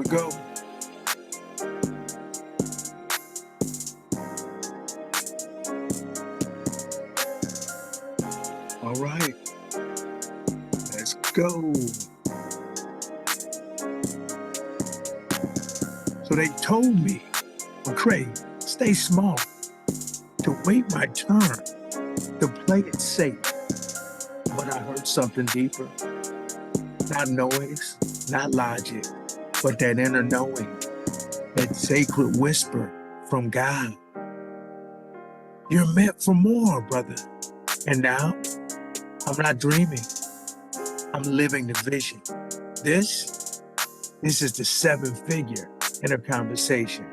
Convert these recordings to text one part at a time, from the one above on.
We go. All right, let's go. So they told me, McCray, stay small, to wait my turn, to play it safe. But I heard something deeper. Not noise, not logic, but that inner knowing, that sacred whisper from God. You're meant for more, brother. And now, I'm not dreaming. I'm living the vision. This is the seven-figure inner conversation.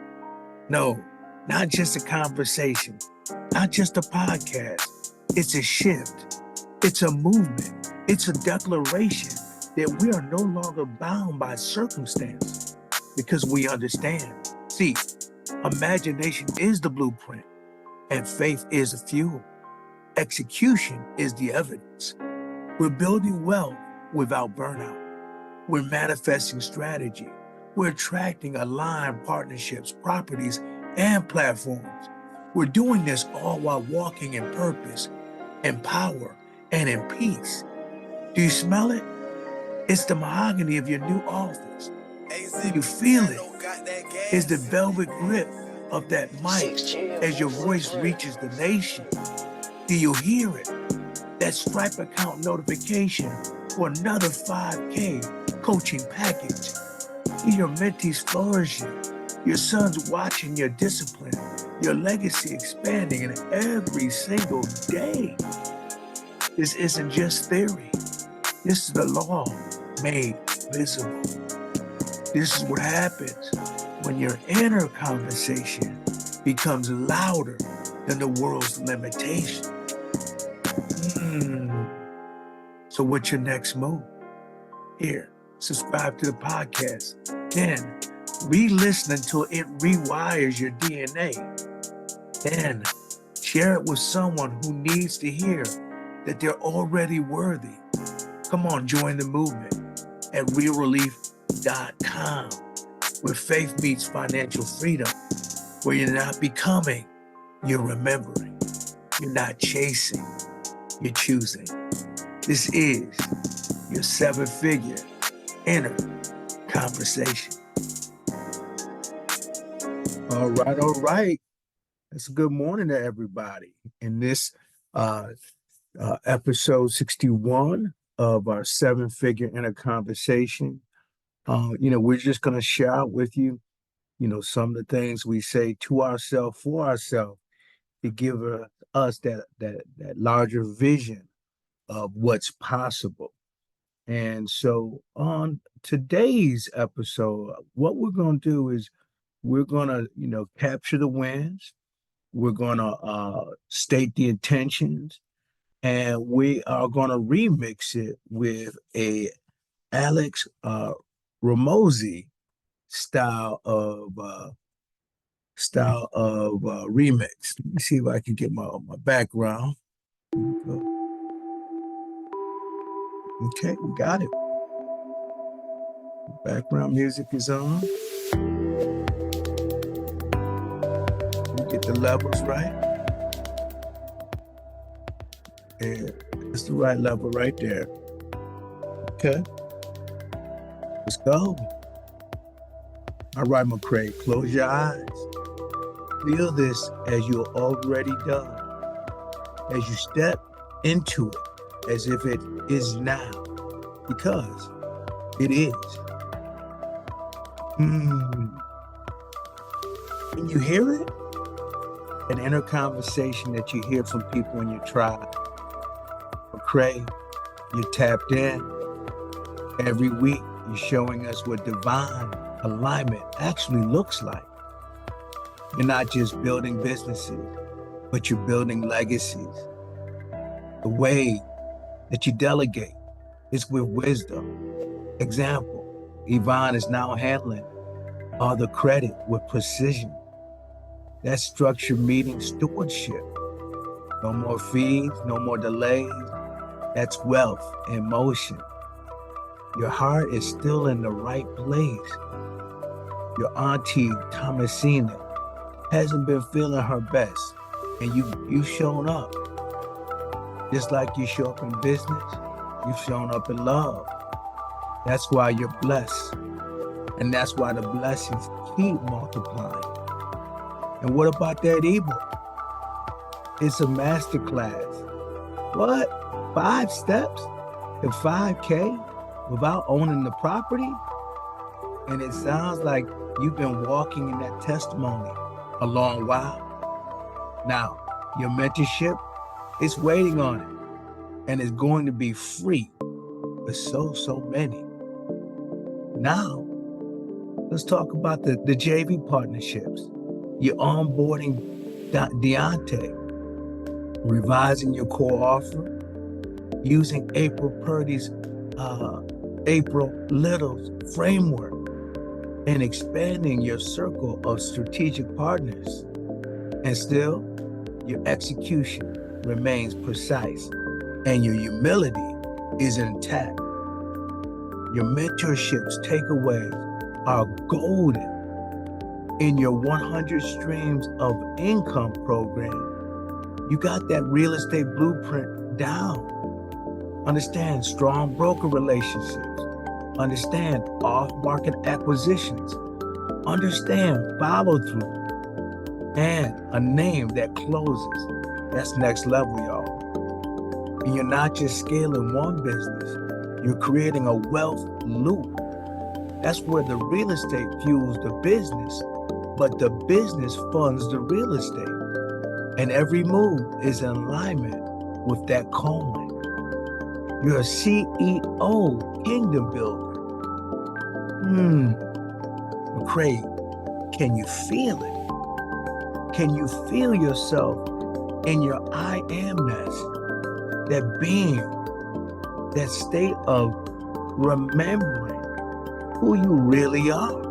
No, not just a conversation, not just a podcast. It's a shift. It's a movement. It's a declaration that we are no longer bound by circumstance because we understand. See, imagination is the blueprint and faith is the fuel. Execution is the evidence. We're building wealth without burnout. We're manifesting strategy. We're attracting aligned partnerships, properties, and platforms. We're doing this all while walking in purpose, in power, and in peace. Do you smell it? It's the mahogany of your new office. Do you feel it? It's the velvet grip of that mic as your voice reaches the nation. Do you hear it? That Stripe account notification for another 5K coaching package. Your mentees flourishing, your sons watching your discipline, your legacy expanding in every single day. This isn't just theory. This is the law made visible. This is what happens when your inner conversation becomes louder than the world's limitation. So what's your next move? Here, subscribe to the podcast. Then re-listen until it rewires your DNA. Then share it with someone who needs to hear that they're already worthy. Come on, join the movement at realrelief.com, where faith meets financial freedom, where you're not becoming, you're remembering. You're not chasing, you're choosing. This is your seven-figure inner conversation. All right. That's a good morning to everybody. In this episode 61 of our seven-figure inner conversation, we're just going to share out with you, some of the things we say to ourselves, for ourselves, to give us that larger vision of what's possible. And so on today's episode, what we're going to do is we're going to, capture the wins. We're going to state the intentions, and we are going to remix it with a Alex Ramosi style of remix. Let me see if I can get my background. Okay, we got it. Background music is on. We get the levels right. And it's the right level right there. Okay. Let's go. All right, McCray, close your eyes. Feel this as you're already done. As you step into it, as if it is now, because it is. Can you hear it? An inner conversation that you hear from people in your tribe. McCray, you're tapped in. Every week, you're showing us what divine alignment actually looks like. You're not just building businesses, but you're building legacies. The way that you delegate is with wisdom. Example, Yvonne is now handling all the credit with precision. That's structured meeting stewardship. No more fees, no more delays. That's wealth in motion. Your heart is still in the right place, Your auntie Thomasina hasn't been feeling her best, and you've shown up. Just like you show up in business, you've shown up in love. That's why you're blessed. And that's why the blessings keep multiplying. And what about that ebook? It's a masterclass. What? 5 steps to 5K without owning the property? And it sounds like you've been walking in that testimony a long while. Now, your mentorship is waiting on it, and it's going to be free for so many. Now, let's talk about the JV partnerships. You're onboarding Deontay, revising your core offer, using April Purdy's April Little's framework, and expanding your circle of strategic partners. And still, your execution remains precise and your humility is intact. Your mentorship's takeaways are golden. In your 100 Streams of Income program, you got that real estate blueprint down. Understand strong broker relationships. Understand off-market acquisitions. Understand follow-through. And a name that closes. That's next level, y'all. And you're not just scaling one business, you're creating a wealth loop. That's where the real estate fuels the business, but the business funds the real estate. And every move is in alignment with that calling. You're a CEO kingdom builder. McCray, can you feel it? Can you feel yourself in your I amness? That being, that state of remembering who you really are.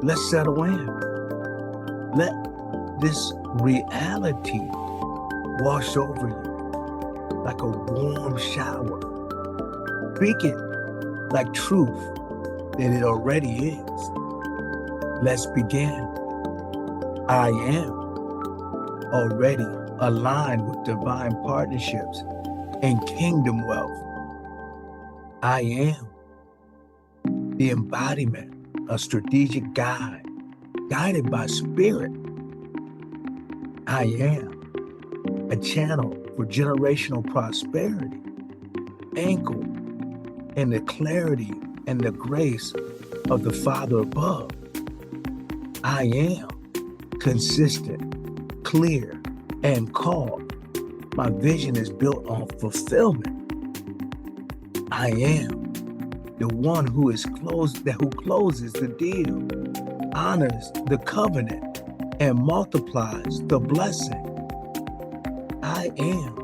Let's settle in. Let this reality wash over you like a warm shower. Speak it like truth that it already is. Let's begin. I am already aligned with divine partnerships and kingdom wealth. I am the embodiment of strategic guide, guided by spirit. I am a channel for generational prosperity, anchored in the clarity and the grace of the Father above. I am consistent, clear, and calm. My vision is built on fulfillment. I am the one who closes the deal, honors the covenant, and multiplies the blessing. I am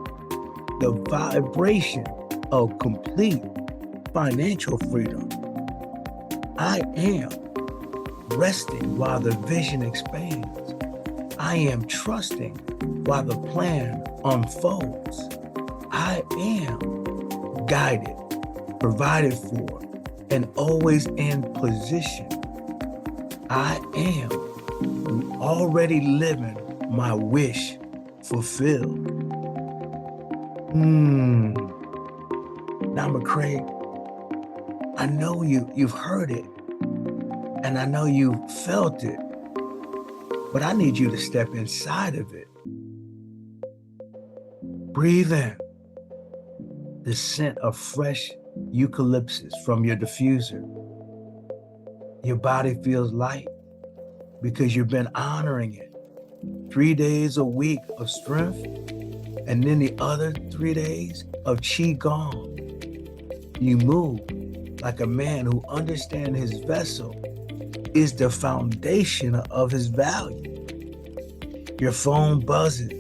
the vibration of complete financial freedom. I am resting while the vision expands. I am trusting while the plan unfolds. I am guided, provided for, and always in position. I am already living my wish fulfilled. Now, McCray, I know you've heard it, and I know you've felt it, but I need you to step inside of it. Breathe in the scent of fresh eucalyptus from your diffuser. Your body feels light because you've been honoring it. 3 days a week of strength, and then the other 3 days of Qigong. You move like a man who understands his vessel is the foundation of his value. Your phone buzzes.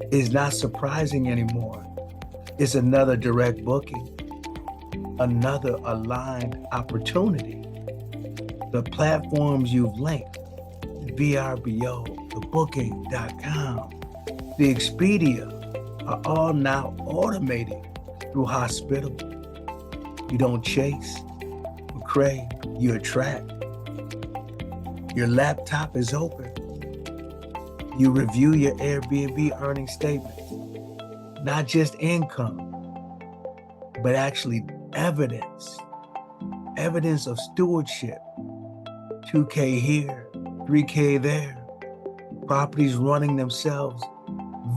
Is not surprising anymore. It's another direct booking, another aligned opportunity. The platforms you've linked, the VRBO, the Booking.com, the Expedia, are all now automated through Hospitable. You don't chase, McCray, you attract. Your laptop is open. You review your Airbnb earning statements. Not just income, but actually evidence. Evidence of stewardship. 2K here, 3K there. Properties running themselves.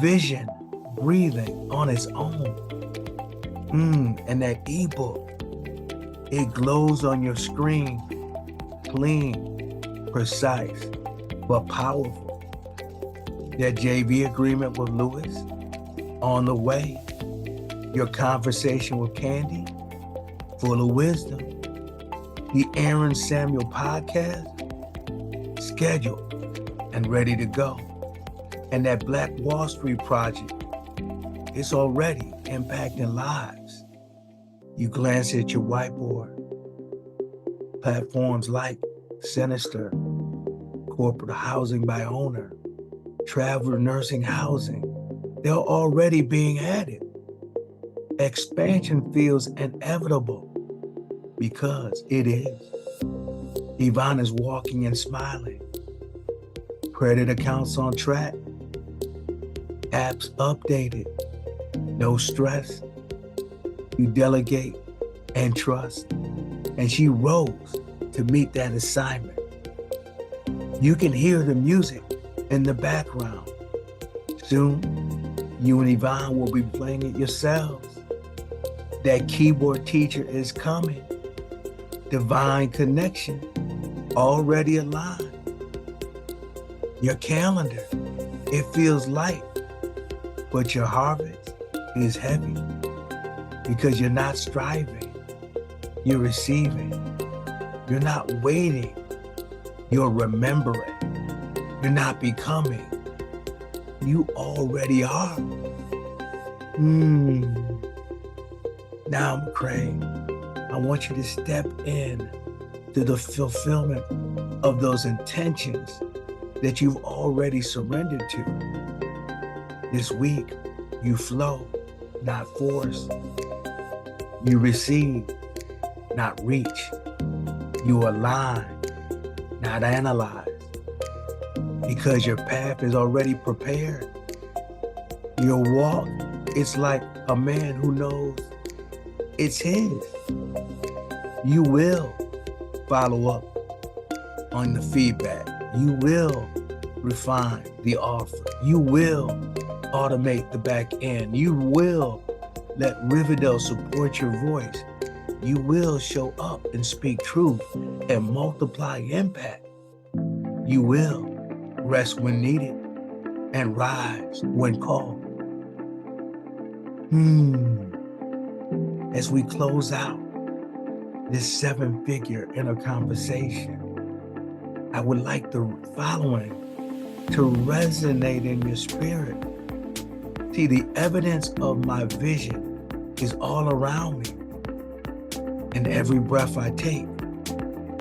Vision breathing on its own. And that ebook, it glows on your screen. Clean, precise, but powerful. That JV agreement with Lewis, on the way. Your conversation with Candy, full of wisdom. The Aaron Samuel podcast, scheduled and ready to go. And that Black Wall Street project, it's already impacting lives. You glance at your whiteboard. Platforms like Sinister, Corporate Housing by Owner, Traveler Nursing Housing, they're already being added. Expansion feels inevitable because it is. Yvonne is walking and smiling. Credit accounts on track. Apps updated. No stress. You delegate and trust. And she rose to meet that assignment. You can hear the music in the background. Soon, you and Yvonne will be playing it yourselves. That keyboard teacher is coming. Divine connection already aligned. Your calendar, it feels light, but your harvest is heavy because you're not striving, you're receiving. You're not waiting, you're remembering. You're not becoming, you already are. Now, McCray, I want you to step in to the fulfillment of those intentions that you've already surrendered to. This week, you flow, not force. You receive, not reach. You align, not analyze. Because your path is already prepared. Your walk, it's like a man who knows it's his. You will follow up on the feedback. You will refine the offer. You will automate the back end. You will let Riverdale support your voice. You will show up and speak truth and multiply impact. You will rest when needed and rise when called. As we close out this 7-figure inner conversation, I would like the following to resonate in your spirit. See, the evidence of my vision is all around me. And every breath I take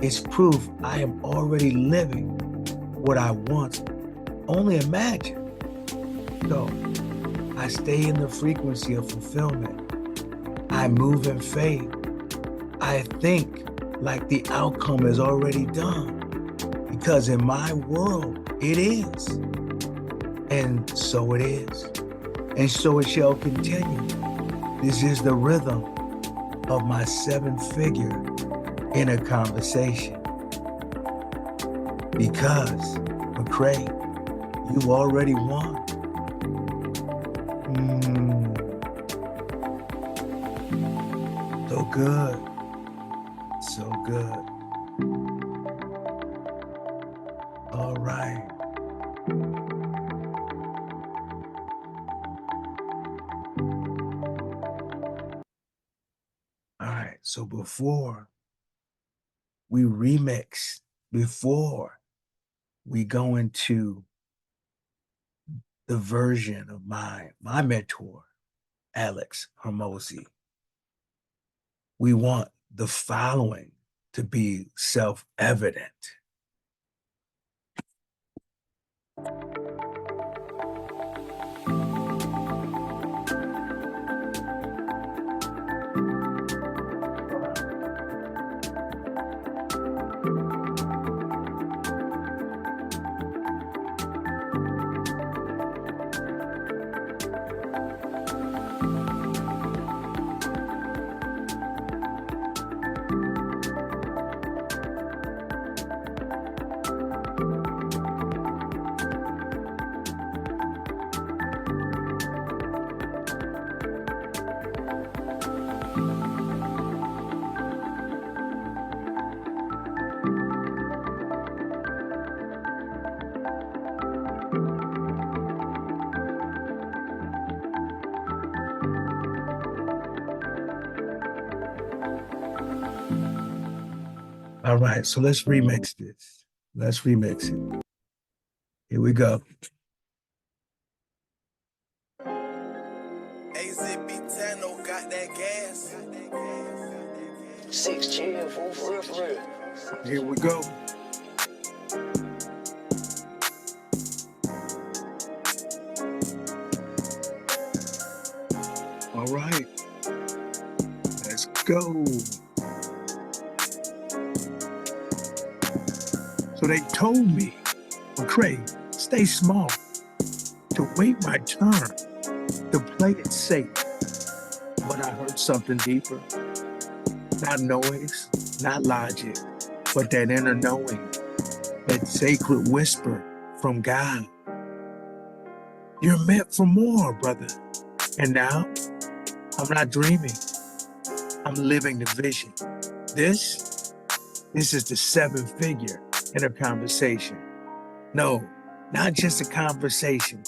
is proof I am already living what I once only imagined. So I stay in the frequency of fulfillment. I move in faith. I think like the outcome is already done. Because in my world, it is. And so it is. And so it shall continue. This is the rhythm of my 7-figure inner conversation. Because, McCray, you already won. So good. So good. All right. All right. So before we remix, before we go into the version of my mentor, Alex Hormozi, we want the following to be self-evident. All right, so let's remix this. Let's remix it. Here we go. AZB10 got that gas. 6 chill, fool, for real, for real. Here we go. All right, let's go. So they told me, McCray, stay small, to wait my turn, to play it safe. But I heard something deeper. Not noise, not logic, but that inner knowing, that sacred whisper from God. You're meant for more, brother. And now, I'm not dreaming. I'm living the vision. This is the seven-figure inner conversation. No, not just a conversation,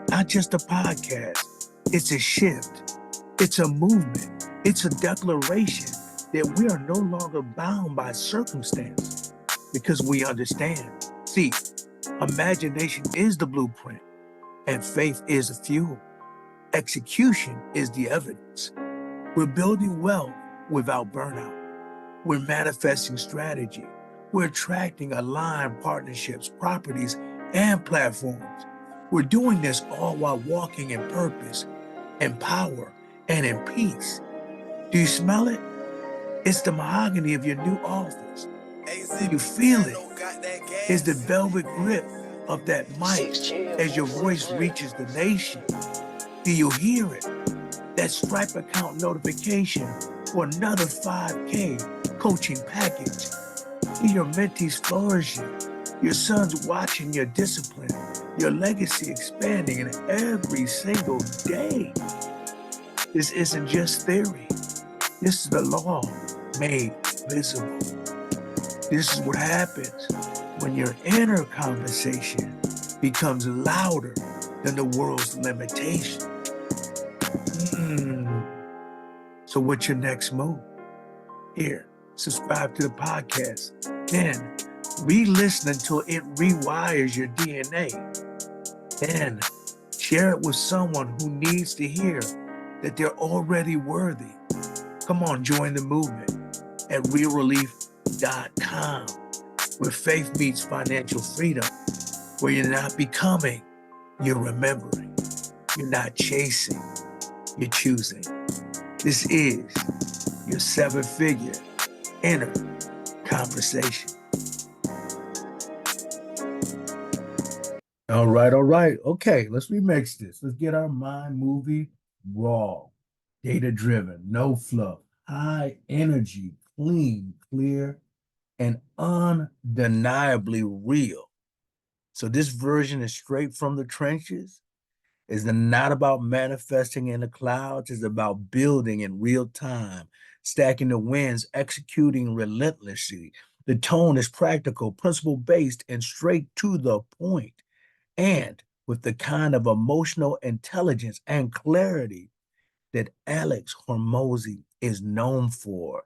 not just a podcast. It's a shift. It's a movement. It's a declaration that we are no longer bound by circumstance because we understand. See, imagination is the blueprint and faith is the fuel. Execution is the evidence. We're building wealth without burnout. We're manifesting strategy. We're attracting aligned partnerships, properties, and platforms. We're doing this all while walking in purpose, in power, and in peace. Do you smell it? It's the mahogany of your new office. Do you feel it? It's the velvet grip of that mic as your voice reaches the nation. Do you hear it? That Stripe account notification for another 5K coaching package. See your mentees flourishing, your sons watching your discipline, your legacy expanding in every single day. This isn't just theory. This is the law made visible. This is what happens when your inner conversation becomes louder than the world's limitation. So what's your next move? Here, subscribe to the podcast. Then re-listen until it rewires your DNA. Then share it with someone who needs to hear that they're already worthy. Come on, join the movement at realrelief.com, where faith meets financial freedom, where you're not becoming, you're remembering. You're not chasing, you're choosing. This is your seven-figure inner conversation. All right. Okay, let's remix this. Let's get our mind movie raw, data-driven, no fluff, high energy, clean, clear, and undeniably real. So this version is straight from the trenches. It's not about manifesting in the clouds. It's about building in real time, stacking the wins, executing relentlessly. The tone is practical, principle-based, and straight to the point. And with the kind of emotional intelligence and clarity that Alex Hormozi is known for.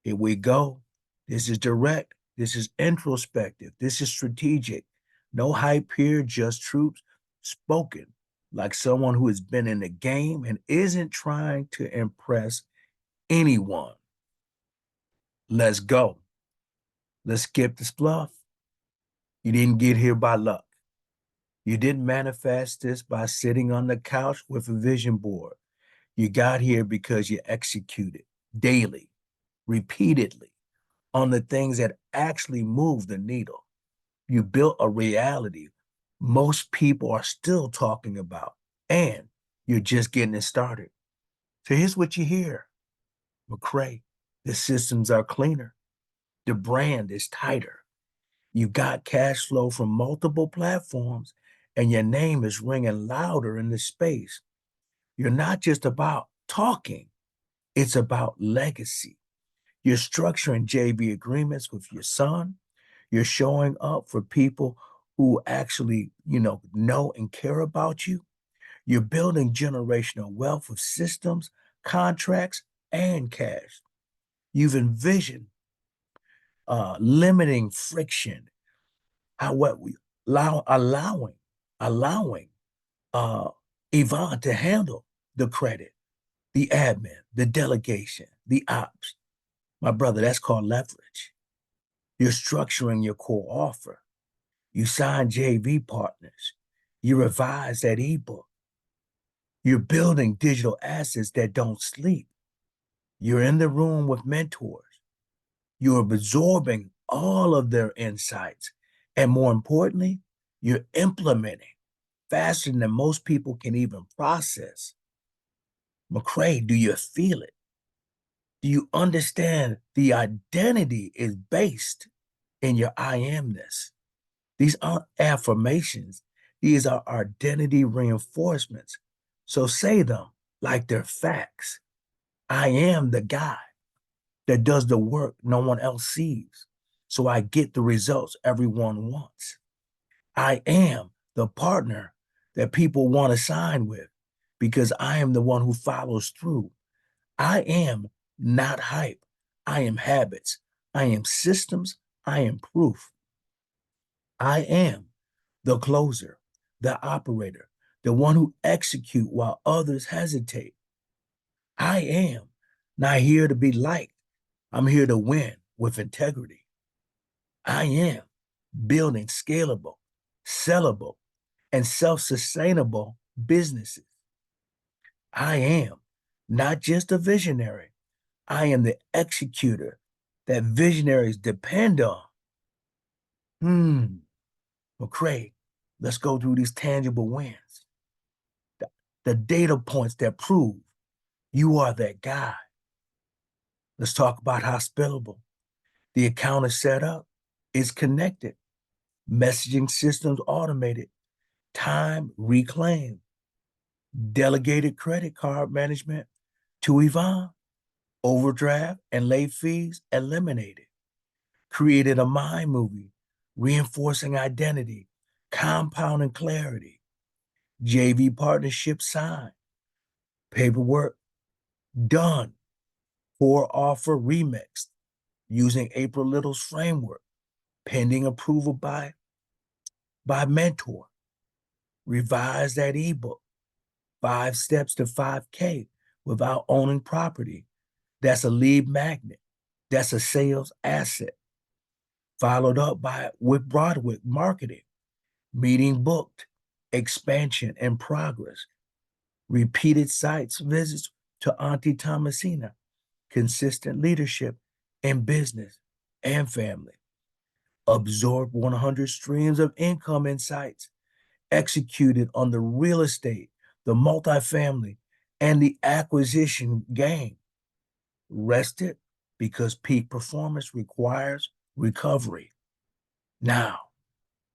Here we go. This is direct. This is introspective. This is strategic. No hype here, just truths spoken like someone who has been in the game and isn't trying to impress anyone. Let's go. Let's skip the fluff. You didn't get here by luck. You didn't manifest this by sitting on the couch with a vision board. You got here because you executed daily, repeatedly, on the things that actually move the needle. You built a reality most people are still talking about, and you're just getting it started. So here's what you hear. McCray, the systems are cleaner. The brand is tighter. You got cash flow from multiple platforms, and your name is ringing louder in the space. You're not just about talking, it's about legacy. You're structuring JV agreements with your son. You're showing up for people who actually, know and care about you. You're building generational wealth with systems, contracts, and cash. You've envisioned limiting friction, how what we allowing uh, Yvonne to handle the credit, the admin, the delegation, the ops. My brother, that's called leverage. You're structuring your core offer. You sign JV partners. You revise that ebook. You're building digital assets that don't sleep. You're in the room with mentors. You're absorbing all of their insights. And more importantly, you're implementing faster than most people can even process. McCray, do you feel it? Do you understand the identity is based in your I amness? These aren't affirmations, these are identity reinforcements. So say them like they're facts. I am the guy that does the work no one else sees. So I get the results everyone wants. I am the partner that people want to sign with because I am the one who follows through. I am not hype. I am habits. I am systems. I am proof. I am the closer, the operator, the one who execute while others hesitate. I am not here to be liked. I'm here to win with integrity. I am building scalable, sellable, and self-sustainable businesses. I am not just a visionary. I am the executor that visionaries depend on. Hmm. McCray, let's go through these tangible wins, the, the data points that prove you are that guy. Let's talk about hospitable. The account is set up, it's connected, messaging systems automated, time reclaimed, delegated credit card management to Yvonne, overdraft and late fees eliminated, created a mind movie, reinforcing identity, compounding clarity, JV partnership signed, paperwork done, core offer remixed using April Little's framework, pending approval by mentor, revise that ebook, 5 steps to 5K without owning property. That's a lead magnet. That's a sales asset. Followed up by with Broadwick marketing, meeting booked, expansion in progress, repeated sites visits to Auntie Thomasina, consistent leadership in business and family. Absorb 100 streams of income insights executed on the real estate, the multifamily, and the acquisition game. Rested because peak performance requires recovery. Now,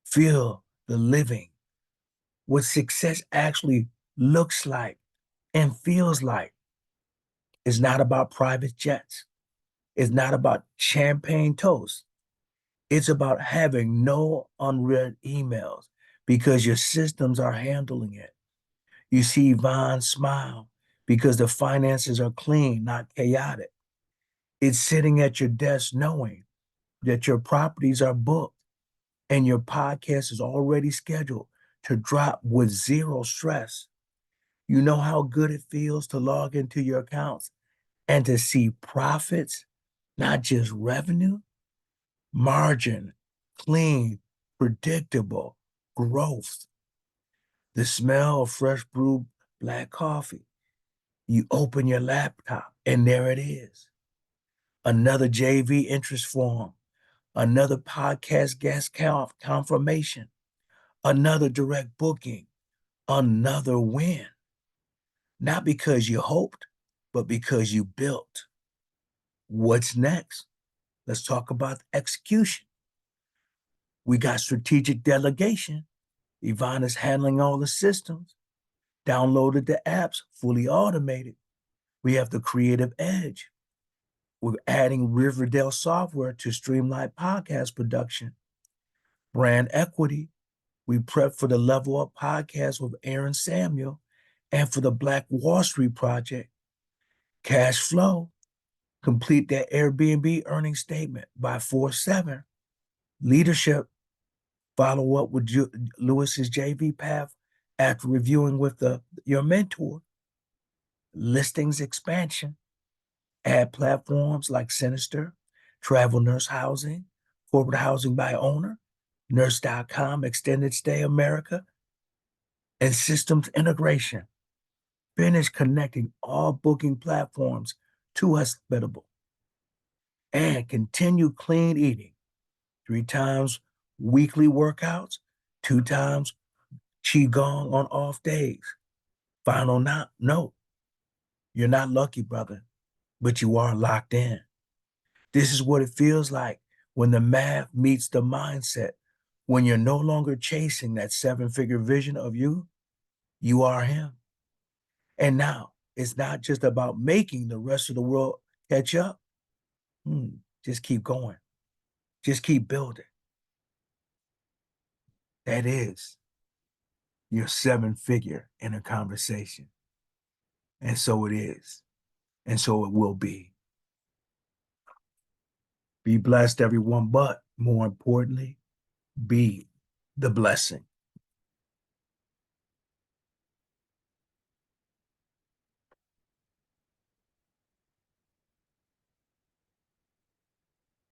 feel the living, what success actually looks like and feels like. It's not about private jets. It's not about champagne toast. It's about having no unread emails because your systems are handling it. You see Yvonne smile because the finances are clean, not chaotic. It's sitting at your desk knowing that your properties are booked and your podcast is already scheduled to drop with zero stress. You know how good it feels to log into your accounts and to see profits, not just revenue, margin, clean, predictable growth. The smell of fresh brewed black coffee. You open your laptop and there it is. Another JV interest form, another podcast guest count confirmation, another direct booking, another win. Not because you hoped, but because you built. What's next? Let's talk about execution. We got strategic delegation. Yvonne is handling all the systems, downloaded the apps, fully automated. We have the creative edge. We're adding Riverdale software to streamline podcast production. Brand equity. We prep for the Level Up podcast with Aaron Samuel and for the Black Wall Street project. Cash flow. Complete that Airbnb earnings statement by 4/7. Leadership, follow up with Lewis's JV path after reviewing with your mentor. Listings expansion, add platforms like Sinister, Travel Nurse Housing, Corporate Housing by Owner, Nurse.com, Extended Stay America, and systems integration. Finish connecting all booking platforms to Hospitable. And continue clean eating. 3 times weekly workouts, 2 times Qigong on off days. Final note, you're not lucky, brother, but you are locked in. This is what it feels like when the math meets the mindset. When you're no longer chasing that 7-figure vision of you, you are him. And now it's not just about making the rest of the world catch up. Just keep going. Just keep building. That is your 7-figure in a conversation. And so it is. And so it will be. Be blessed, everyone, but more importantly, be the blessing.